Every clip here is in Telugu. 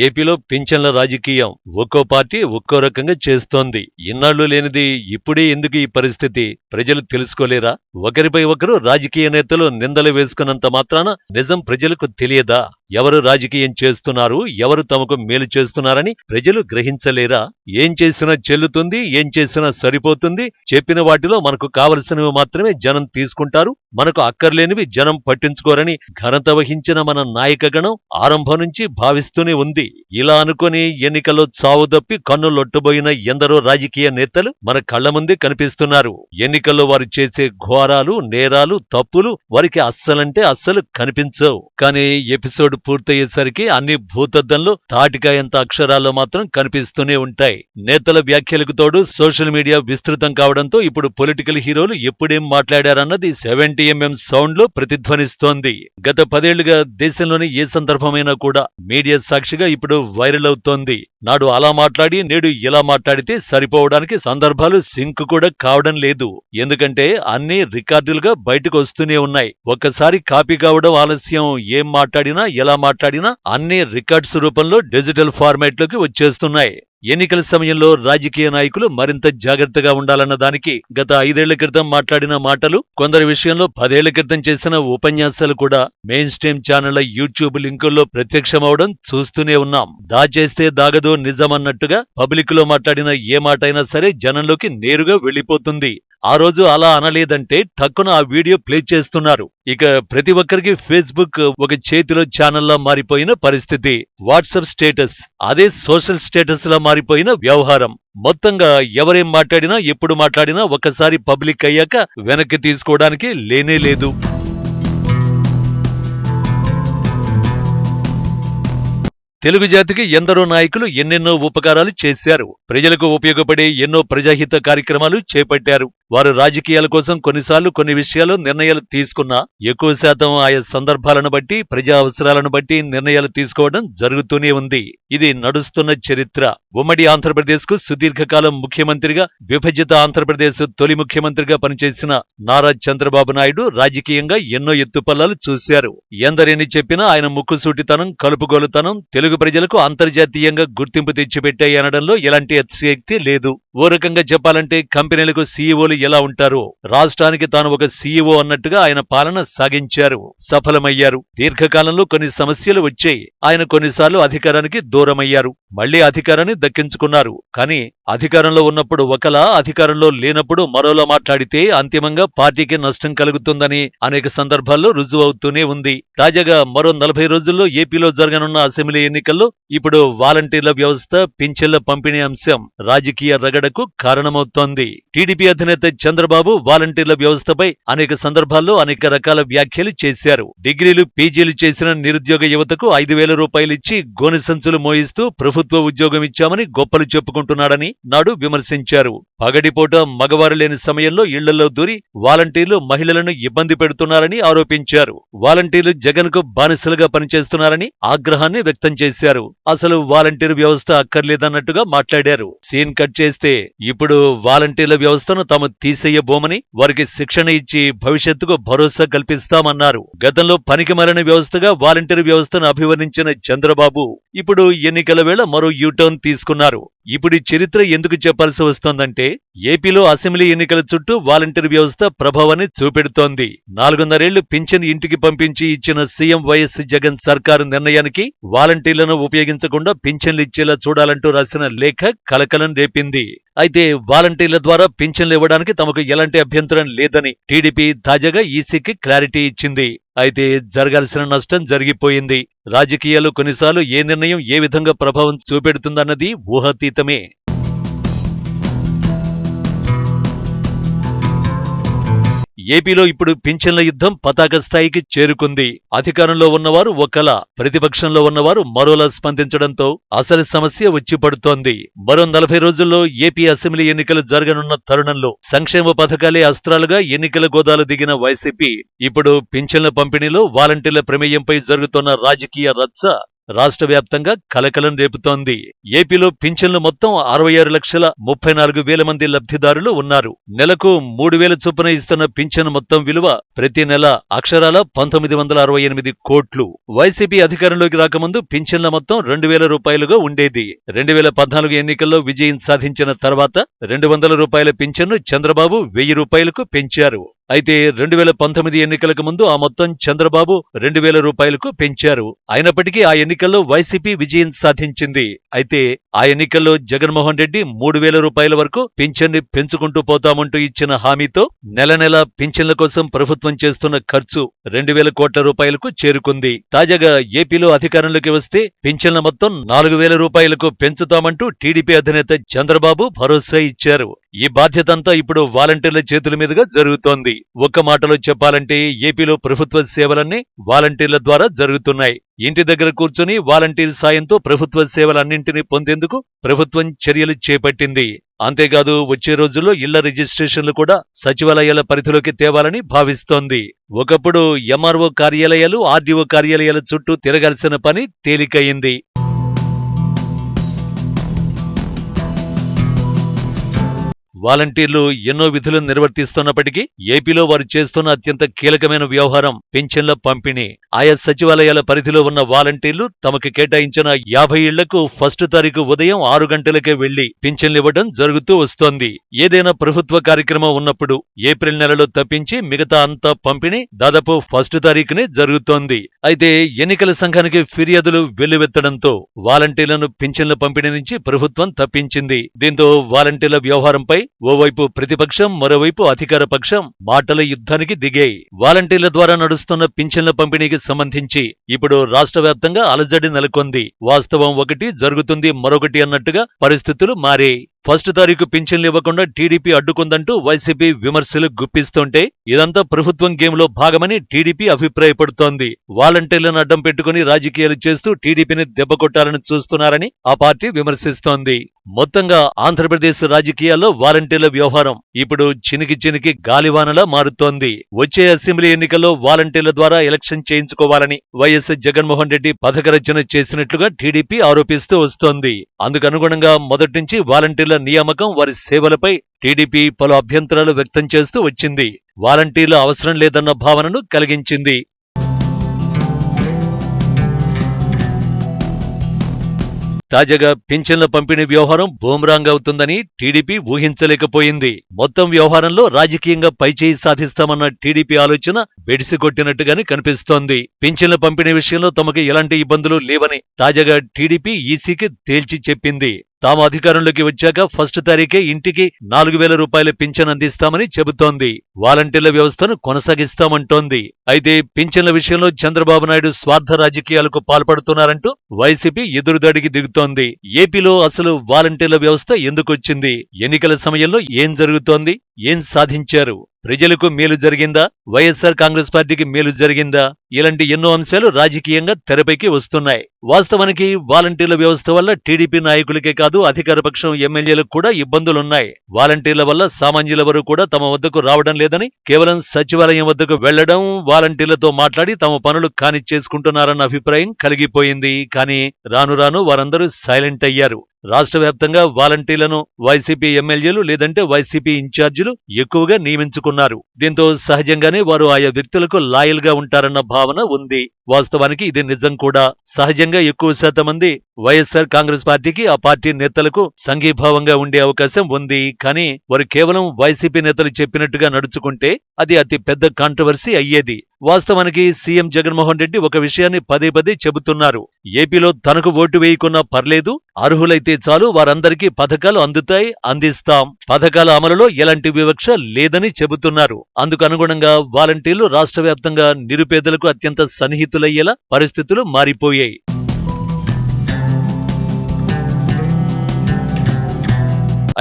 ఏపీలో పింఛన్ల రాజకీయం ఒక్కో పార్టీ ఒక్కో రకంగా చేస్తోంది. ఇన్నాళ్లు లేనిది ఇప్పుడే ఎందుకు ఈ పరిస్థితి? ప్రజలు తెలుసుకోలేరా? ఒకరిపై ఒకరు రాజకీయ నేతలు నిందలు వేసుకున్నంత మాత్రాన నిజం ప్రజలకు తెలియదా? ఎవరు రాజకీయం చేస్తున్నారు, ఎవరు తమకు మేలు చేస్తున్నారని ప్రజలు గ్రహించలేరా? ఏం చేసినా చెల్లుతుంది, ఏం చేసినా సరిపోతుంది. చెప్పిన వాటిలో మనకు కావలసినవి మాత్రమే జనం తీసుకుంటారు, మనకు అక్కర్లేనివి జనం పట్టించుకోరని ఘనత వహించిన మన నాయకగణం ఆరంభం నుంచి భావిస్తూనే ఉంది. ఇలా అనుకుని ఎన్నికల్లో చావు తప్పి కన్నులొట్టబోయిన ఎందరో రాజకీయ నేతలు మన కళ్ల ముందే కనిపిస్తున్నారు. ఎన్నికల్లో వారు చేసే ఘోరాలు, నేరాలు, తప్పులు వారికి అస్సలంటే అస్సలు కనిపించవు. కానీ ఎపిసోడ్ పూర్తయ్యేసరికి అన్ని భూతద్దంలో తాటికాయంత అక్షరాల్లో మాత్రం కనిపిస్తూనే ఉంటాయి. నేతల వ్యాఖ్యలకు తోడు సోషల్ మీడియా విస్తృతం కావడంతో ఇప్పుడు పొలిటికల్ హీరోలు ఎప్పుడేం మాట్లాడారన్నది 70mm సౌండ్ లో ప్రతిధ్వనిస్తోంది. గత 10 ఏళ్లుగా దేశంలోని ఏ సందర్భమైనా కూడా మీడియా సాక్షిగా ఇప్పుడు వైరల్ అవుతోంది. నాడు అలా మాట్లాడి నేడు ఇలా మాట్లాడితే సరిపోవడానికి సందర్భాలు సింక్ కూడా కావడం లేదు. ఎందుకంటే అన్నీ రికార్డులుగా బయటకు వస్తూనే ఉన్నాయి. ఒక్కసారి కాపీ కావడం ఆలస్యం. ఏం మాట్లాడినా ఎలా మాట్లాడినా అన్ని రికార్డ్స్ రూపంలో డిజిటల్ ఫార్మాట్ లోకి వచ్చేస్తున్నాయి. ఎన్నికల సమయంలో రాజకీయ నాయకులు మరింత జాగ్రత్తగా ఉండాలన్న దానికి గత 5 ఏళ్ల క్రితం మాట్లాడిన మాటలు, కొందరి విషయంలో 10 ఏళ్ల క్రితం చేసిన ఉపన్యాసాలు కూడా మెయిన్ స్ట్రీమ్ ఛానళ్ల యూట్యూబ్ లింకుల్లో ప్రత్యక్షమవడం చూస్తూనే ఉన్నాం. దాచేస్తే దాగదో నిజమన్నట్టుగా పబ్లిక్ లో మాట్లాడిన ఏ మాటైనా సరే జనంలోకి నేరుగా వెళ్లిపోతుంది. ఆ రోజు అలా అనలేదంటే టక్కున ఆ వీడియో ప్లే చేస్తున్నారు. ఇక ప్రతి ఒక్కరికి ఫేస్బుక్ ఒక చేతిలో ఛానల్లా మారిపోయిన పరిస్థితి. వాట్సాప్ స్టేటస్ అదే సోషల్ స్టేటస్ లా మారిపోయిన వ్యవహారం. మొత్తంగా ఎవరేం మాట్లాడినా ఎప్పుడు మాట్లాడినా ఒక్కసారి పబ్లిక్ అయ్యాక వెనక్కి తీసుకోవడానికి లేనే లేదు. తెలుగు జాతికి ఎందరో నాయకులు ఎన్నెన్నో ఉపకారాలు చేశారు. ప్రజలకు ఉపయోగపడే ఎన్నో ప్రజాహిత కార్యక్రమాలు చేపట్టారు. వారు రాజకీయాల కోసం కొన్నిసార్లు కొన్ని విషయాలు నిర్ణయాలు తీసుకున్నా ఎక్కువ శాతం ఆయా సందర్భాలను బట్టి, ప్రజా అవసరాలను బట్టి నిర్ణయాలు తీసుకోవడం జరుగుతూనే ఉంది. ఇది నడుస్తున్న చరిత్ర. ఉమ్మడి ఆంధ్రప్రదేశ్ కు సుదీర్ఘకాలం ముఖ్యమంత్రిగా, విభజిత ఆంధ్రప్రదేశ్ తొలి ముఖ్యమంత్రిగా పనిచేసిన నారా చంద్రబాబు నాయుడు రాజకీయంగా ఎన్నో ఎత్తుపల్లాలు చూశారు. ఎందరేని చెప్పినా ఆయన ముక్కుసూటితనం, కలుపుగోలుతనం తెలుగు ప్రజలకు అంతర్జాతీయంగా గుర్తింపు తెచ్చిపెట్టాయి అనడంలో ఎలాంటి అతిశయోక్తి లేదు. ఓ రకంగా చెప్పాలంటే కంపెనీలకు సీఈఓలు ఎలా ఉంటారో రాష్ట్రానికి తాను ఒక సీఈఓ అన్నట్టుగా ఆయన పాలన సాగించారు, సఫలమయ్యారు. దీర్ఘకాలంలో కొన్ని సమస్యలు వచ్చాయి. ఆయన కొన్నిసార్లు అధికారానికి దూరమయ్యారు, మళ్లీ అధికారాన్ని దక్కించుకున్నారు. కానీ అధికారంలో ఉన్నప్పుడు ఒకలా, అధికారంలో లేనప్పుడు మరోలా మాట్లాడితే అంతిమంగా పార్టీకి నష్టం కలుగుతుందని అనేక సందర్భాల్లో రుజువవుతూనే ఉంది. తాజాగా మరో 40 రోజుల్లో ఏపీలో జరగనున్న అసెంబ్లీ ఎన్నికల్లో ఇప్పుడు వాలంటీర్ల వ్యవస్థ, పింఛన్ల పంపిణీ అంశం రాజకీయ రగడకు కారణమవుతోంది. టీడీపీ అధినేత చంద్రబాబు వాలంటీర్ల వ్యవస్థపై అనేక సందర్భాల్లో అనేక రకాల వ్యాఖ్యలు చేశారు. డిగ్రీలు, పీజీలు చేసిన నిరుద్యోగ యువతకు 5,000 రూపాయలిచ్చి గోనె సంచులు మోయిస్తూ ప్రభుత్వ ఉద్యోగం ఇచ్చామని గొప్పలు చెప్పుకుంటున్నాడని నాడు విమర్శించారు. పగడిపూట మగవారు లేని సమయంలో ఇళ్లలో దూరి వాలంటీర్లు మహిళలను ఇబ్బంది పెడుతున్నారని ఆరోపించారు. వాలంటీర్లు జగన్ కు బానిసలుగా పనిచేస్తున్నారని ఆగ్రహాన్ని వ్యక్తం చేశారు. అసలు వాలంటీర్ వ్యవస్థ అక్కర్లేదన్నట్టుగా మాట్లాడారు. సీన్ కట్ చేస్తే ఇప్పుడు వాలంటీర్ల వ్యవస్థను తాము తీసేయబోమని, వారికి శిక్షణ ఇచ్చి భవిష్యత్తుకు భరోసా కల్పిస్తామన్నారు. గతంలో పనికిమాలిన వ్యవస్థగా వాలంటీర్ వ్యవస్థను అభివర్ణించిన చంద్రబాబు ఇప్పుడు ఎన్నికల వేళ మరో యూటర్న్ తీసుకున్నారు. ఇప్పుడు చరిత్ర ఎందుకు చెప్పాల్సి వస్తోందంటే ఏపీలో అసెంబ్లీ ఎన్నికల చుట్టూ వాలంటీర్ వ్యవస్థ ప్రభావాన్ని చూపెడుతోంది. 4.5 ఏళ్లు పింఛన్ ఇంటికి పంపించి ఇచ్చిన సీఎం వైఎస్ జగన్ సర్కారు నిర్ణయానికి వాలంటీర్లను ఉపయోగించకుండా పింఛన్లు ఇచ్చేలా చూడాలంటూ రాసిన లేఖ కలకలం రేపింది. అయితే వాలంటీర్ల ద్వారా పింఛన్లు ఇవ్వడానికి తమకు ఎలాంటి అభ్యంతరం లేదని టీడీపీ తాజాగా ఈసీకి క్లారిటీ ఇచ్చింది. అయితే జరగాల్సిన నష్టం జరిగిపోయింది. రాజకీయాలు కొన్నిసార్లు ఏ నిర్ణయం ఏ విధంగా ప్రభావం చూపెడుతుందన్నది ఊహాతీతమే. ఏపీలో ఇప్పుడు పింఛన్ల యుద్ధం పతాక స్థాయికి చేరుకుంది. అధికారంలో ఉన్నవారు ఒకలా, ప్రతిపక్షంలో ఉన్నవారు మరోలా స్పందించడంతో అసలు సమస్య వచ్చి పడుతోంది. మరో 40 రోజుల్లో ఏపీ అసెంబ్లీ ఎన్నికలు జరగనున్న తరుణంలో సంక్షేమ పథకాలే అస్త్రాలుగా ఎన్నికల గోదాలు దిగిన వైసీపీ ఇప్పుడు పింఛన్ల పంపిణీలో వాలంటీర్ల ప్రమేయంపై జరుగుతున్న రాజకీయ రచ్చ రాష్ట్ర వ్యాప్తంగా కలకలం రేపుతోంది. ఏపీలో పింఛన్లు మొత్తం 66,34,000 మంది లబ్ధిదారులు ఉన్నారు. నెలకు 3,000 చొప్పున ఇస్తున్న పింఛన్ మొత్తం విలువ ప్రతి నెల అక్షరాల 1968 కోట్లు. వైసీపీ అధికారంలోకి రాకముందు పింఛన్ల మొత్తం 2,000 రూపాయలుగా ఉండేది. 2014 ఎన్నికల్లో విజయం సాధించిన తర్వాత 200 రూపాయల పింఛన్ను చంద్రబాబు 1,000 రూపాయలకు పెంచారు. అయితే 2019 ఎన్నికలకు ముందు ఆ మొత్తం చంద్రబాబు 2,000 రూపాయలకు పెంచారు. అయినప్పటికీ ఆ ఎన్నికల్లో వైసీపీ విజయం సాధించింది. అయితే ఆ ఎన్నికల్లో జగన్మోహన్ రెడ్డి 3,000 రూపాయల వరకు పింఛన్ని పెంచుకుంటూ పోతామంటూ ఇచ్చిన హామీతో నెల నెల పింఛన్ల కోసం ప్రభుత్వం చేస్తున్న ఖర్చు 2,000 కోట్ల రూపాయలకు చేరుకుంది. తాజాగా ఏపీలో అధికారంలోకి వస్తే పింఛన్ల మొత్తం 4,000 రూపాయలకు పెంచుతామంటూ టీడీపీ అధినేత చంద్రబాబు భరోసా ఇచ్చారు. ఈ బాధ్యతంతా ఇప్పుడు వాలంటీర్ల చేతుల మీదుగా జరుగుతోంది. ఒక్క మాటలో చెప్పాలంటే ఏపీలో ప్రభుత్వ సేవలన్నీ వాలంటీర్ల ద్వారా జరుగుతున్నాయి. ఇంటి దగ్గర కూర్చుని వాలంటీర్ సాయంతో ప్రభుత్వ సేవలన్నింటినీ పొందేందుకు ప్రభుత్వం చర్యలు చేపట్టింది. అంతేకాదు వచ్చే రోజుల్లో ఇళ్ల రిజిస్ట్రేషన్లు కూడా సచివాలయాల పరిధిలోకి తేవాలని భావిస్తోంది. ఒకప్పుడు ఎంఆర్ఓ కార్యాలయాలు, ఆర్డీఓ కార్యాలయాల చుట్టూ తిరగాల్సిన పని తేలికయింది. వాలంటీర్లు ఎన్నో విధులను నిర్వర్తిస్తున్నప్పటికీ ఏపీలో వారు చేస్తున్న అత్యంత కీలకమైన వ్యవహారం పింఛన్ల పంపిణీ. ఆయా సచివాలయాల పరిధిలో ఉన్న వాలంటీర్లు తమకు కేటాయించిన 50 ఇళ్లకు ఫస్ట్ తారీఖు ఉదయం 6 గంటలకే వెళ్లి పింఛన్లివ్వడం జరుగుతూ వస్తోంది. ఏదైనా ప్రభుత్వ కార్యక్రమం ఉన్నప్పుడు ఏప్రిల్ నెలలో తప్పించి మిగతా అంతా పంపిణీ దాదాపు ఫస్ట్ తారీఖునే జరుగుతోంది. అయితే ఎన్నికల సంఘానికి ఫిర్యాదులు వెల్లువెత్తడంతో వాలంటీర్లను పింఛన్ల పంపిణీ నుంచి ప్రభుత్వం తప్పించింది. దీంతో వాలంటీర్ల వ్యవహారంపై ఓవైపు ప్రతిపక్షం, మరోవైపు అధికార పక్షం మాటల యుద్ధానికి దిగాయి. వాలంటీర్ల ద్వారా నడుస్తున్న పింఛన్ల పంపిణీకి సంబంధించి ఇప్పుడు రాష్ట్ర వ్యాప్తంగా అలజడి నెలకొంది. వాస్తవం ఒకటి, జరుగుతుంది మరొకటి అన్నట్టుగా పరిస్థితులు మారాయి. ఫస్ట్ తారీఖు పింఛన్లు ఇవ్వకుండా టీడీపీ అడ్డుకుందంటూ వైసీపీ విమర్శలు గుప్పిస్తుంటే ఇదంతా ప్రభుత్వం గేమ్లో భాగమని టీడీపీ అభిప్రాయపడుతోంది. వాలంటీర్లను అడ్డం పెట్టుకుని రాజకీయాలు చేస్తూ టీడీపీని దెబ్బకొట్టాలని చూస్తున్నారని ఆ పార్టీ విమర్శిస్తోంది. మొత్తంగా ఆంధ్రప్రదేశ్ రాజకీయాల్లో వాలంటీర్ల వ్యవహారం ఇప్పుడు చినికి గాలివానలా మారుతోంది. వచ్చే అసెంబ్లీ ఎన్నికల్లో వాలంటీర్ల ద్వారా ఎలక్షన్ చేయించుకోవాలని వైఎస్ జగన్మోహన్ రెడ్డి పథక రచన చేసినట్లుగా టీడీపీ ఆరోపిస్తూ వస్తోంది. అందుకనుగుణంగా మొదటి నుంచి వాలంటీర్ల నియామకం, వారి సేవలపై టీడీపీ పలు అభ్యంతరాలు వ్యక్తం చేస్తూ వచ్చింది. వాలంటీర్ల అవసరం లేదన్న భావనను కలిగించింది. తాజాగా పింఛన్ల పంపిణీ వ్యవహారం బూమరాంగ్ అవుతుందని టీడీపీ ఊహించలేకపోయింది. మొత్తం వ్యవహారంలో రాజకీయంగా పైచేయి సాధిస్తామన్న టీడీపీ ఆలోచన బెడిసికొట్టినట్టుగానే కనిపిస్తోంది. పింఛన్ల పంపిణీ విషయంలో తమకు ఎలాంటి ఇబ్బందులు లేవని తాజాగా టీడీపీ ఈసీకి తేల్చి చెప్పింది. తాము అధికారంలోకి వచ్చాక ఫస్ట్ తారీఖే ఇంటికి 4,000 రూపాయల పింఛన్ అందిస్తామని చెబుతోంది. వాలంటీర్ల వ్యవస్థను కొనసాగిస్తామంటోంది. అయితే పింఛన్ల విషయంలో చంద్రబాబు నాయుడు స్వార్థ రాజకీయాలకు పాల్పడుతున్నారంటూ వైసీపీ ఎదురుదాడికి దిగుతోంది. ఏపీలో అసలు వాలంటీర్ల వ్యవస్థ ఎందుకొచ్చింది? ఎన్నికల సమయంలో ఏం జరుగుతోంది? ఏం సాధించారు? ప్రజలకు మేలు జరిగిందా? వైఎస్ఆర్ కాంగ్రెస్ పార్టీకి మేలు జరిగిందా? ఇలాంటి ఎన్నో అంశాలు రాజకీయంగా తెరపైకి వస్తున్నాయి. వాస్తవానికి వాలంటీర్ల వ్యవస్థ వల్ల టీడీపీ నాయకులకే కాదు అధికార పక్షం ఎమ్మెల్యేలకు కూడా ఇబ్బందులున్నాయి. వాలంటీర్ల వల్ల సామాన్యుల వరకు కూడా తమ వద్దకు రావడం లేదని, కేవలం సచివాలయం వద్దకు వెళ్లడం, వాలంటీర్లతో మాట్లాడి తమ పనులు కానిచ్చేసుకుంటున్నారన్న అభిప్రాయం కలిగిపోయింది. కానీ రాను రాను వారందరూ సైలెంట్ అయ్యారు. రాష్ట్ర వ్యాప్తంగా వాలంటీర్లను వైసీపీ ఎమ్మెల్యేలు లేదంటే వైసీపీ ఇన్ఛార్జీలు ఎక్కువగా నియమించుకున్నారు. దీంతో సహజంగానే వారు ఆయా వ్యక్తులకు లాయల్ గా ఉంటారన్న భావన ఉంది. వాస్తవానికి ఇది నిజం కూడా. సహజంగా ఎక్కువ శాతం మంది వైఎస్ఆర్ కాంగ్రెస్ పార్టీకి, ఆ పార్టీ నేతలకు సంఘీభావంగా ఉండే అవకాశం ఉంది. కానీ వారు కేవలం వైసీపీ నేతలు చెప్పినట్టుగా నడుచుకుంటే అది అతి పెద్ద కాంట్రవర్సీ అయ్యేది. వాస్తవానికి సీఎం జగన్మోహన్ రెడ్డి ఒక విషయాన్ని పదే పదే చెబుతున్నారు. ఏపీలో తనకు ఓటు వేయకున్నా పర్లేదు, అర్హులైతే చాలు, వారందరికీ పథకాలు అందుతాయి, అందిస్తాం. పథకాల అమలులో ఎలాంటి వివక్ష లేదని చెబుతున్నారు. అందుకు అనుగుణంగా వాలంటీర్లు రాష్ట్ర వ్యాప్తంగా నిరుపేదలకు అత్యంత సన్నిహితులయ్యేలా పరిస్థితులు మారిపోయాయి.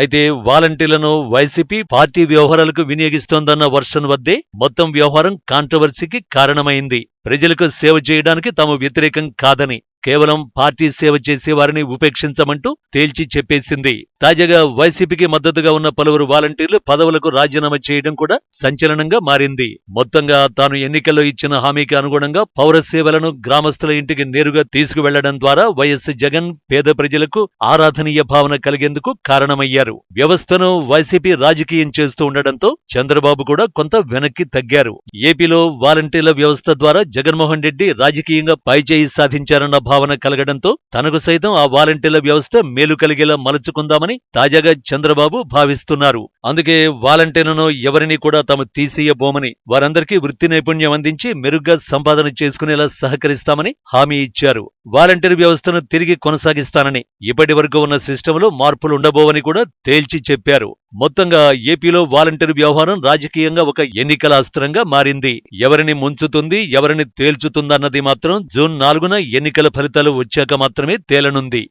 అయితే వాలంటీర్లను వైసీపీ పార్టీ వ్యవహారాలకు వినియోగిస్తోందన్న వర్షన్ వద్దే మొత్తం వ్యవహారం కాంట్రవర్సీకి కారణమైంది. ప్రజలకు సేవ చేయడానికి తాము వ్యతిరేకం కాదని, కేవలం పార్టీ సేవ చేసే వారిని ఉపేక్షించమంటూ తేల్చి చెప్పేసింది. తాజాగా వైసీపీకి మద్దతుగా ఉన్న పలువురు వాలంటీర్లు పదవులకు రాజీనామా చేయడం కూడా సంచలనంగా మారింది. మొత్తంగా తాను ఎన్నికల్లో ఇచ్చిన హామీకి అనుగుణంగా పౌర సేవలను గ్రామస్తుల ఇంటికి నేరుగా తీసుకువెళ్లడం ద్వారా వైఎస్ జగన్ పేద ప్రజలకు ఆరాధనీయ భావన కలిగేందుకు కారణమయ్యారు. వ్యవస్థను వైసీపీ రాజకీయం చేస్తూ ఉండడంతో చంద్రబాబు కూడా కొంత వెనక్కి తగ్గారు. ఏపీలో వాలంటీర్ల వ్యవస్థ ద్వారా జగన్మోహన్ రెడ్డి రాజకీయంగా పైచేయి సాధించారన్న భావన కలగడంతో తనకు సైతం ఆ వాలంటీర్ల వ్యవస్థ మేలు కలిగేలా మలుచుకుందామని తాజాగా చంద్రబాబు భావిస్తున్నారు. అందుకే వాలంటీర్లను ఎవరిని కూడా తాము తీసేయబోమని, వారందరికీ వృత్తి నైపుణ్యం అందించి మెరుగ్గా సంపాదన చేసుకునేలా సహకరిస్తామని హామీ ఇచ్చారు. వాలంటీర్ వ్యవస్థను తిరిగి కొనసాగిస్తానని, ఇప్పటి వరకు ఉన్న సిస్టంలో మార్పులు ఉండబోవని కూడా తేల్చి చెప్పారు. మొత్తంగా ఏపీలో వాలంటీర్ వ్యవహారం రాజకీయంగా ఒక ఎన్నికల అస్త్రంగా మారింది. ఎవరిని ముంచుతుంది, ఎవరిని తేల్చుతుందన్నది మాత్రం జూన్ 4న ఎన్నికల ఫలితాలు వచ్చాక మాత్రమే తేలనుంది.